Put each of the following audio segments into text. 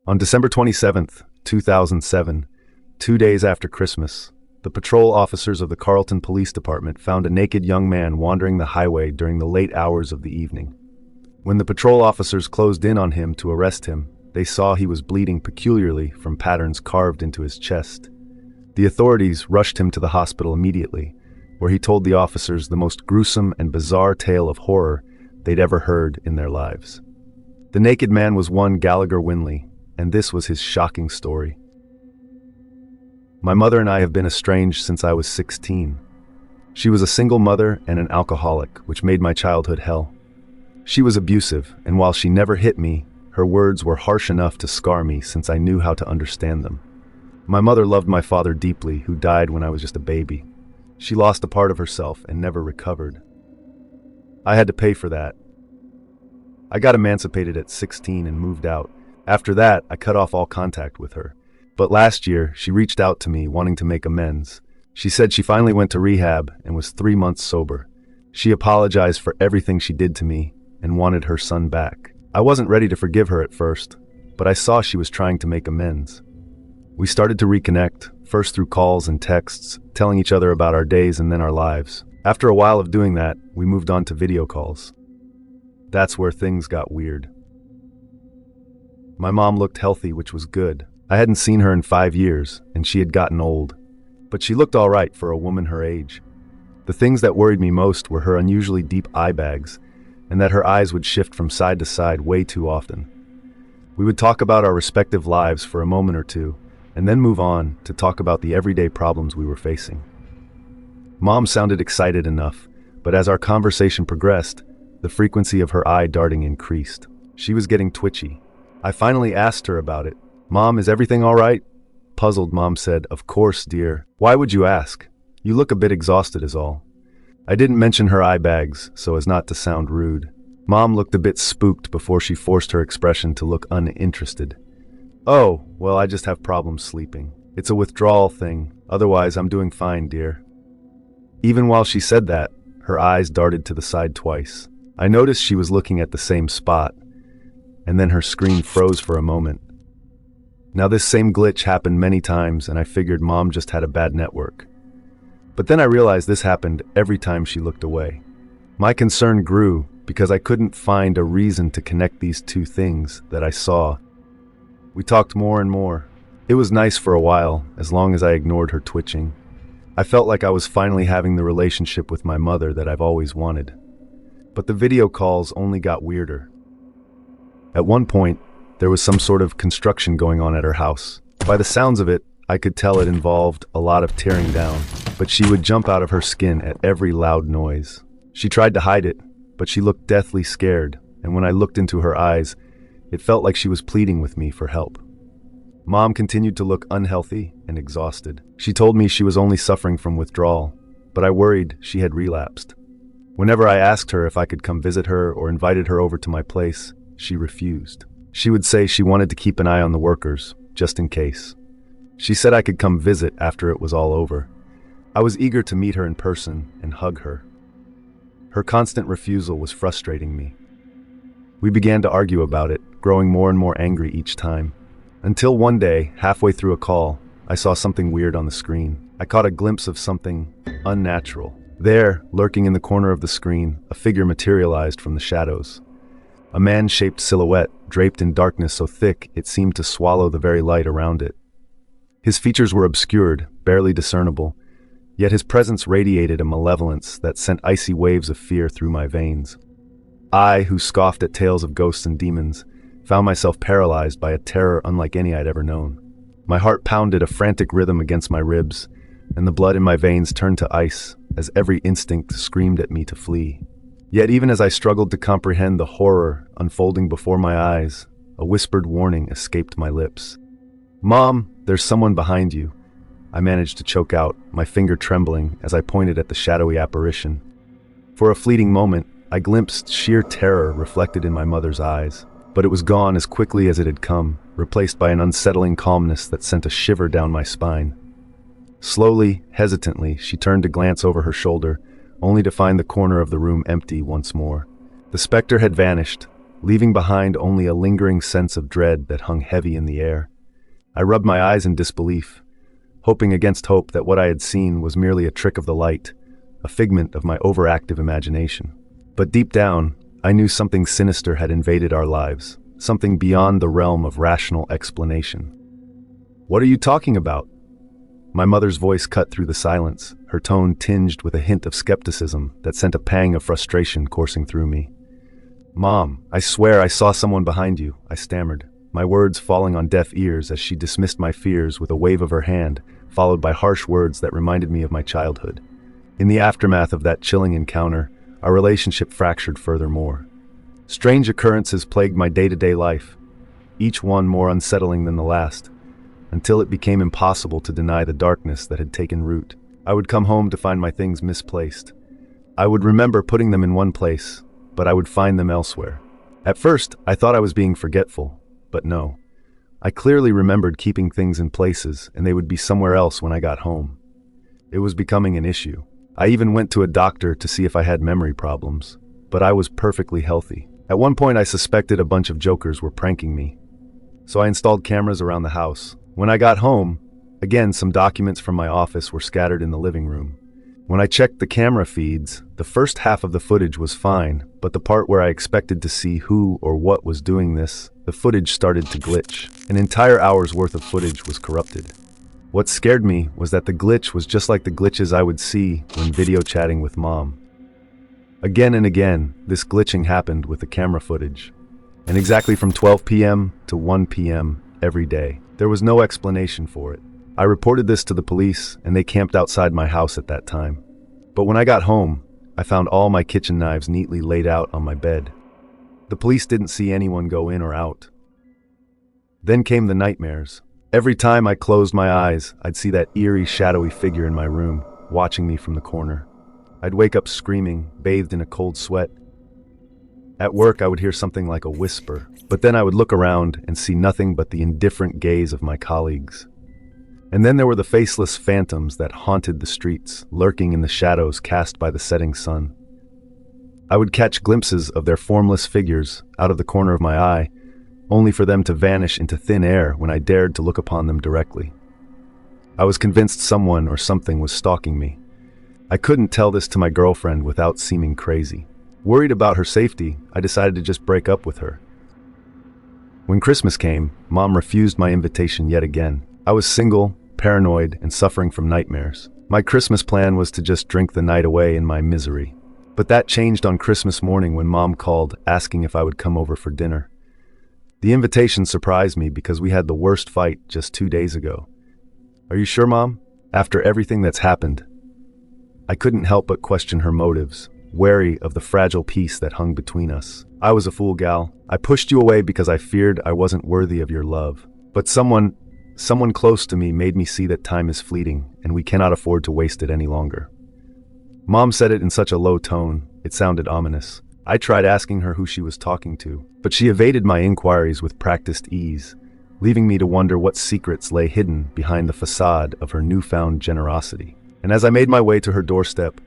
On December 27th, 2007, 2 days after Christmas, the patrol officers of the Carlton Police Department found a naked young man wandering the highway during the late hours of the evening. When the patrol officers closed in on him to arrest him, they saw he was bleeding peculiarly from patterns carved into his chest. The authorities rushed him to the hospital immediately, where he told the officers the most gruesome and bizarre tale of horror they'd ever heard in their lives. The naked man was one Gallagher Winley, and this was his shocking story. My mother and I have been estranged since I was 16. She was a single mother and an alcoholic, which made my childhood hell. She was abusive, and while she never hit me, her words were harsh enough to scar me since I knew how to understand them. My mother loved my father deeply, who died when I was just a baby. She lost a part of herself and never recovered. I had to pay for that. I got emancipated at 16 and moved out. After that, I cut off all contact with her. But last year, she reached out to me wanting to make amends. She said she finally went to rehab and was 3 months sober. She apologized for everything she did to me and wanted her son back. I wasn't ready to forgive her at first, but I saw she was trying to make amends. We started to reconnect, first through calls and texts, telling each other about our days and then our lives. After a while of doing that, we moved on to video calls. That's where things got weird. My mom looked healthy, which was good. I hadn't seen her in 5 years, and she had gotten old. But she looked all right for a woman her age. The things that worried me most were her unusually deep eye bags, and that her eyes would shift from side to side way too often. We would talk about our respective lives for a moment or two, and then move on to talk about the everyday problems we were facing. Mom sounded excited enough, but as our conversation progressed, the frequency of her eye darting increased. She was getting twitchy. I finally asked her about it. "Mom, is everything all right?" Puzzled, Mom said, "Of course, dear. Why would you ask? You look a bit exhausted is all." I didn't mention her eye bags so as not to sound rude. Mom looked a bit spooked before she forced her expression to look uninterested. "Oh, well, I just have problems sleeping. It's a withdrawal thing. Otherwise, I'm doing fine, dear." Even while she said that, her eyes darted to the side twice. I noticed she was looking at the same spot, and then her screen froze for a moment. Now this same glitch happened many times, and I figured Mom just had a bad network. But then I realized this happened every time she looked away. My concern grew because I couldn't find a reason to connect these two things that I saw. We talked more and more. It was nice for a while, as long as I ignored her twitching. I felt like I was finally having the relationship with my mother that I've always wanted. But the video calls only got weirder. At one point, there was some sort of construction going on at her house. By the sounds of it, I could tell it involved a lot of tearing down, but she would jump out of her skin at every loud noise. She tried to hide it, but she looked deathly scared, and when I looked into her eyes, it felt like she was pleading with me for help. Mom continued to look unhealthy and exhausted. She told me she was only suffering from withdrawal, but I worried she had relapsed. Whenever I asked her if I could come visit her or invited her over to my place, she refused. She would say she wanted to keep an eye on the workers, just in case. She said I could come visit after it was all over. I was eager to meet her in person and hug her. Her constant refusal was frustrating me. We began to argue about it, growing more and more angry each time. Until one day, halfway through a call, I saw something weird on the screen. I caught a glimpse of something unnatural. There, lurking in the corner of the screen, a figure materialized from the shadows. A man-shaped silhouette, draped in darkness so thick it seemed to swallow the very light around it. His features were obscured, barely discernible, yet his presence radiated a malevolence that sent icy waves of fear through my veins. I, who scoffed at tales of ghosts and demons, found myself paralyzed by a terror unlike any I'd ever known. My heart pounded a frantic rhythm against my ribs, and the blood in my veins turned to ice as every instinct screamed at me to flee. Yet even as I struggled to comprehend the horror unfolding before my eyes, a whispered warning escaped my lips. "Mom, there's someone behind you," I managed to choke out, my finger trembling as I pointed at the shadowy apparition. For a fleeting moment, I glimpsed sheer terror reflected in my mother's eyes, but it was gone as quickly as it had come, replaced by an unsettling calmness that sent a shiver down my spine. Slowly, hesitantly, she turned to glance over her shoulder, only to find the corner of the room empty once more. The specter had vanished, leaving behind only a lingering sense of dread that hung heavy in the air. I rubbed my eyes in disbelief, hoping against hope that what I had seen was merely a trick of the light, a figment of my overactive imagination. But deep down, I knew something sinister had invaded our lives, something beyond the realm of rational explanation. "What are you talking about?" My mother's voice cut through the silence, her tone tinged with a hint of skepticism that sent a pang of frustration coursing through me. "Mom, I swear I saw someone behind you," I stammered, my words falling on deaf ears as she dismissed my fears with a wave of her hand, followed by harsh words that reminded me of my childhood. In the aftermath of that chilling encounter, our relationship fractured furthermore. Strange occurrences plagued my day-to-day life, each one more unsettling than the last, until it became impossible to deny the darkness that had taken root. I would come home to find my things misplaced. I would remember putting them in one place, but I would find them elsewhere. At first, I thought I was being forgetful, but no. I clearly remembered keeping things in places, and they would be somewhere else when I got home. It was becoming an issue. I even went to a doctor to see if I had memory problems, but I was perfectly healthy. At one point, I suspected a bunch of jokers were pranking me, so I installed cameras around the house. When I got home, again, some documents from my office were scattered in the living room. When I checked the camera feeds, the first half of the footage was fine, but the part where I expected to see who or what was doing this, the footage started to glitch. An entire hour's worth of footage was corrupted. What scared me was that the glitch was just like the glitches I would see when video chatting with Mom. Again and again, this glitching happened with the camera footage. And exactly from 12 p.m. to 1 p.m. every day. There was no explanation for it. I reported this to the police, and they camped outside my house at that time. But when I got home, I found all my kitchen knives neatly laid out on my bed. The police didn't see anyone go in or out. Then came the nightmares. Every time I closed my eyes, I'd see that eerie, shadowy figure in my room, watching me from the corner. I'd wake up screaming, bathed in a cold sweat. At work, I would hear something like a whisper, but then I would look around and see nothing but the indifferent gaze of my colleagues. And then there were the faceless phantoms that haunted the streets, lurking in the shadows cast by the setting sun. I would catch glimpses of their formless figures out of the corner of my eye, only for them to vanish into thin air when I dared to look upon them directly. I was convinced someone or something was stalking me. I couldn't tell this to my girlfriend without seeming crazy. Worried about her safety, I decided to just break up with her. When Christmas came, Mom refused my invitation yet again. I was single, paranoid, and suffering from nightmares. My Christmas plan was to just drink the night away in my misery. But that changed on Christmas morning when Mom called, asking if I would come over for dinner. The invitation surprised me because we had the worst fight just 2 days ago. "Are you sure, Mom? After everything that's happened?" I couldn't help but question her motives, wary of the fragile peace that hung between us. "I was a fool, gal. I pushed you away because I feared I wasn't worthy of your love. But someone close to me made me see that time is fleeting, and we cannot afford to waste it any longer." Mom said it in such a low tone, it sounded ominous. I tried asking her who she was talking to, but she evaded my inquiries with practiced ease, leaving me to wonder what secrets lay hidden behind the facade of her newfound generosity. And as I made my way to her doorstep,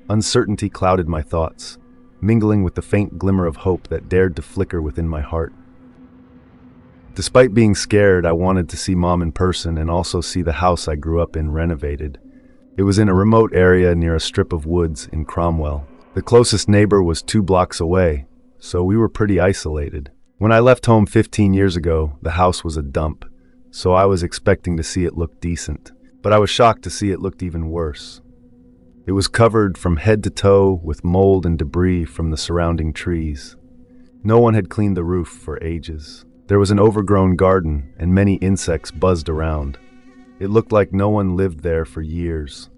uncertainty clouded my thoughts, mingling with the faint glimmer of hope that dared to flicker within my heart. Despite being scared, I wanted to see Mom in person and also see the house I grew up in renovated. It was in a remote area near a strip of woods in Cromwell. The closest neighbor was 2 blocks away, so we were pretty isolated. When I left home 15 years ago, the house was a dump, so I was expecting to see it look decent. But I was shocked to see it looked even worse. It was covered from head to toe with mold and debris from the surrounding trees. No one had cleaned the roof for ages. There was an overgrown garden, and many insects buzzed around. It looked like no one lived there for years.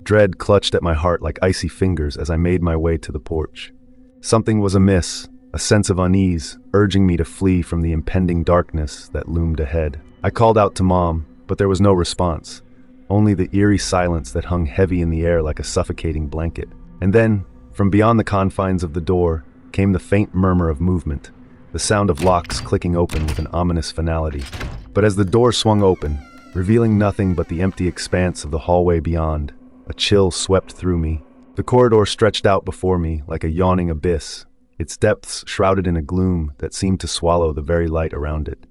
Dread clutched at my heart like icy fingers as I made my way to the porch. Something was amiss, a sense of unease, urging me to flee from the impending darkness that loomed ahead. I called out to Mom, but there was no response, only the eerie silence that hung heavy in the air like a suffocating blanket. And then, from beyond the confines of the door, came the faint murmur of movement, the sound of locks clicking open with an ominous finality. But as the door swung open, revealing nothing but the empty expanse of the hallway beyond, a chill swept through me. The corridor stretched out before me like a yawning abyss, its depths shrouded in a gloom that seemed to swallow the very light around it.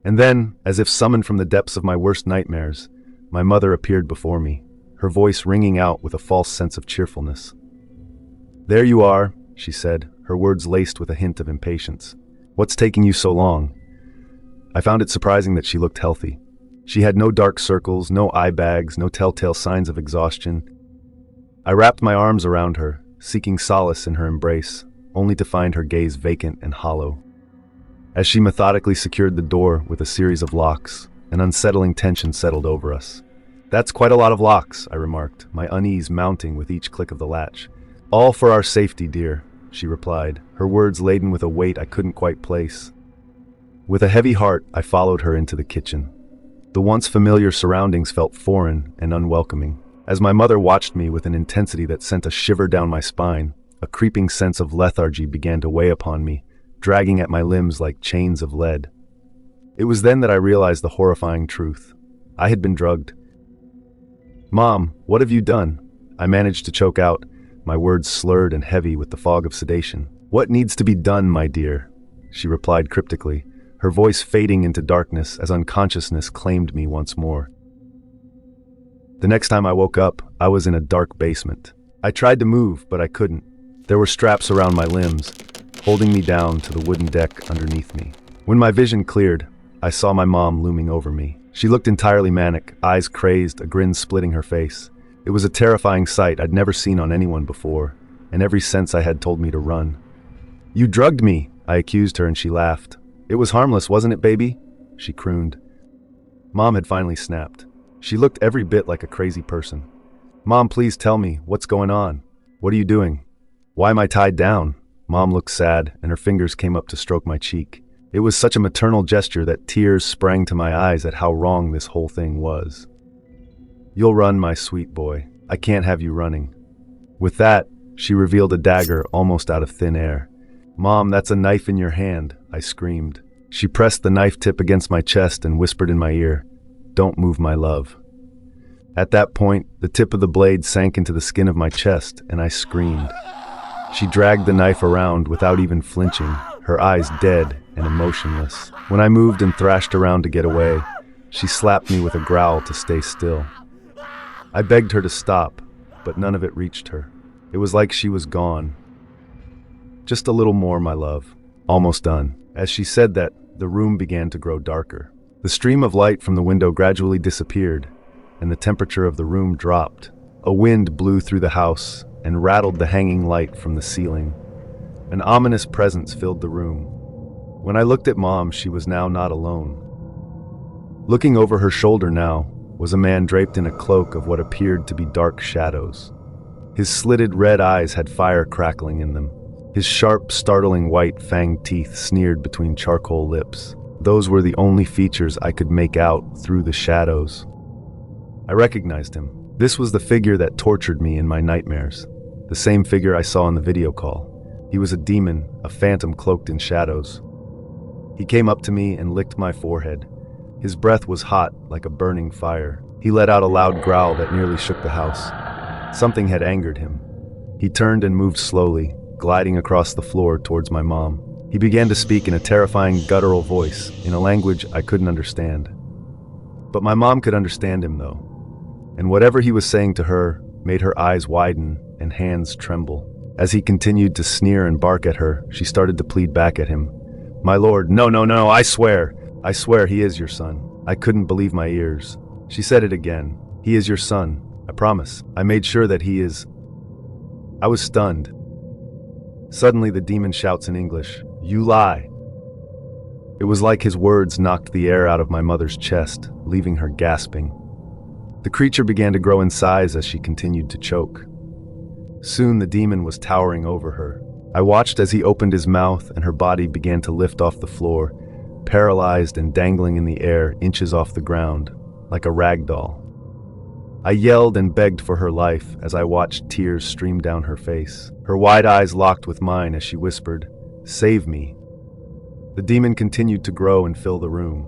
And then, as if summoned from the depths of my worst nightmares, my mother appeared before me, her voice ringing out with a false sense of cheerfulness. "There you are," she said, her words laced with a hint of impatience. "What's taking you so long?" I found it surprising that she looked healthy. She had no dark circles, no eye bags, no telltale signs of exhaustion. I wrapped my arms around her, seeking solace in her embrace, only to find her gaze vacant and hollow. As she methodically secured the door with a series of locks, an unsettling tension settled over us. "That's quite a lot of locks," I remarked, my unease mounting with each click of the latch. "All for our safety, dear," she replied, her words laden with a weight I couldn't quite place. With a heavy heart, I followed her into the kitchen. The once familiar surroundings felt foreign and unwelcoming. As my mother watched me with an intensity that sent a shiver down my spine, a creeping sense of lethargy began to weigh upon me, dragging at my limbs like chains of lead. It was then that I realized the horrifying truth. I had been drugged. "Mom, what have you done?" I managed to choke out, my words slurred and heavy with the fog of sedation. "What needs to be done, my dear?" she replied cryptically, her voice fading into darkness as unconsciousness claimed me once more. The next time I woke up, I was in a dark basement. I tried to move, but I couldn't. There were straps around my limbs, holding me down to the wooden deck underneath me. When my vision cleared, I saw my mom looming over me. She looked entirely manic, eyes crazed, a grin splitting her face. It was a terrifying sight I'd never seen on anyone before, and every sense I had told me to run. "You drugged me," I accused her, and she laughed. "It was harmless, wasn't it, baby?" she crooned. Mom had finally snapped. She looked every bit like a crazy person. "Mom, please tell me, what's going on? What are you doing? Why am I tied down?" Mom looked sad, and her fingers came up to stroke my cheek. It was such a maternal gesture that tears sprang to my eyes at how wrong this whole thing was. "You'll run, my sweet boy. I can't have you running." With that, she revealed a dagger almost out of thin air. "Mom, that's a knife in your hand," I screamed. She pressed the knife tip against my chest and whispered in my ear, "Don't move, my love." At that point, the tip of the blade sank into the skin of my chest, and I screamed. She dragged the knife around without even flinching, her eyes dead and emotionless. When I moved and thrashed around to get away, she slapped me with a growl to stay still. I begged her to stop, but none of it reached her. It was like she was gone. "Just a little more, my love. Almost done." As she said that, the room began to grow darker. The stream of light from the window gradually disappeared, and the temperature of the room dropped. A wind blew through the house and rattled the hanging light from the ceiling. An ominous presence filled the room. When I looked at Mom, she was now not alone. Looking over her shoulder now was a man draped in a cloak of what appeared to be dark shadows. His slitted red eyes had fire crackling in them. His sharp, startling white fanged teeth sneered between charcoal lips. Those were the only features I could make out through the shadows. I recognized him. This was the figure that tortured me in my nightmares. The same figure I saw in the video call. He was a demon, a phantom cloaked in shadows. He came up to me and licked my forehead. His breath was hot, like a burning fire. He let out a loud growl that nearly shook the house. Something had angered him. He turned and moved slowly, gliding across the floor towards my mom. He began to speak in a terrifying guttural voice, in a language I couldn't understand. But my mom could understand him, though. And whatever he was saying to her made her eyes widen and hands tremble. As he continued to sneer and bark at her, she started to plead back at him. "My lord, no, I swear he is your son." I couldn't believe my ears. She said it again. "He is your son, I promise. I made sure that he is." I was stunned. Suddenly the demon shouts in English, "You lie!" It was like his words knocked the air out of my mother's chest, leaving her gasping. The creature began to grow in size as she continued to choke. Soon the demon was towering over her. I watched as he opened his mouth and her body began to lift off the floor, paralyzed and dangling in the air inches off the ground, like a rag doll. I yelled and begged for her life as I watched tears stream down her face. Her wide eyes locked with mine as she whispered, "Save me." The demon continued to grow and fill the room.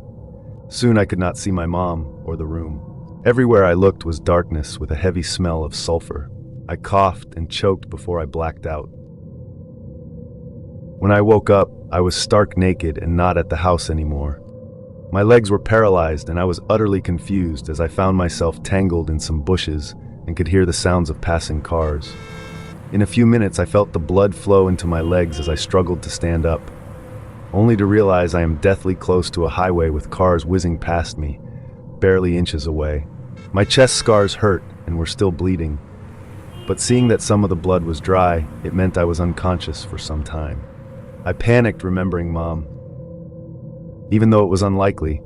Soon I could not see my mom or the room. Everywhere I looked was darkness with a heavy smell of sulfur. I coughed and choked before I blacked out. When I woke up, I was stark naked and not at the house anymore. My legs were paralyzed and I was utterly confused as I found myself tangled in some bushes and could hear the sounds of passing cars. In a few minutes, I felt the blood flow into my legs as I struggled to stand up, only to realize I am deathly close to a highway with cars whizzing past me, barely inches away. My chest scars hurt and were still bleeding, but seeing that some of the blood was dry, it meant I was unconscious for some time. I panicked, remembering Mom. Even though it was unlikely,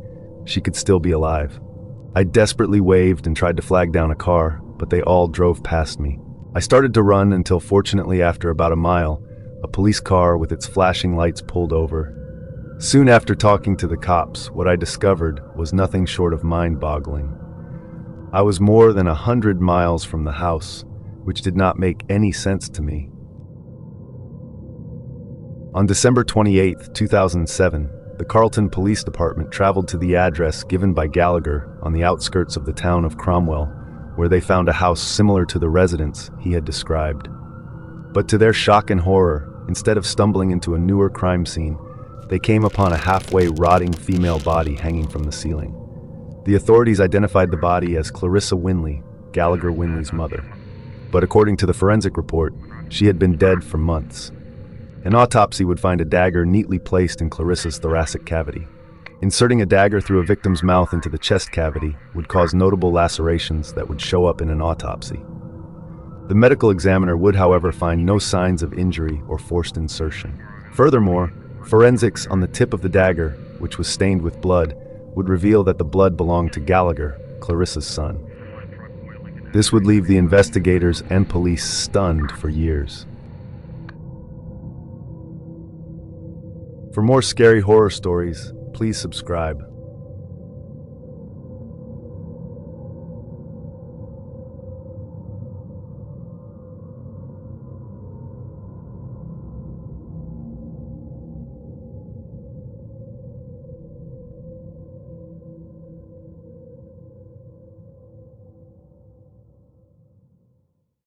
she could still be alive. I desperately waved and tried to flag down a car, but they all drove past me. I started to run until, fortunately, after about a mile, a police car with its flashing lights pulled over. Soon after talking to the cops, what I discovered was nothing short of mind-boggling. I was more than 100 miles from the house, which did not make any sense to me. On December 28, 2007, the Carlton Police Department traveled to the address given by Gallagher on the outskirts of the town of Cromwell, where they found a house similar to the residence he had described. But to their shock and horror, instead of stumbling into a newer crime scene, they came upon a halfway rotting female body hanging from the ceiling. The authorities identified the body as Clarissa Winley, Gallagher Winley's mother. But according to the forensic report, she had been dead for months. An autopsy would find a dagger neatly placed in Clarissa's thoracic cavity. Inserting a dagger through a victim's mouth into the chest cavity would cause notable lacerations that would show up in an autopsy. The medical examiner would, however, find no signs of injury or forced insertion. Furthermore, forensics on the tip of the dagger, which was stained with blood, would reveal that the blood belonged to Gallagher, Clarissa's son. This would leave the investigators and police stunned for years. For more scary horror stories, please subscribe.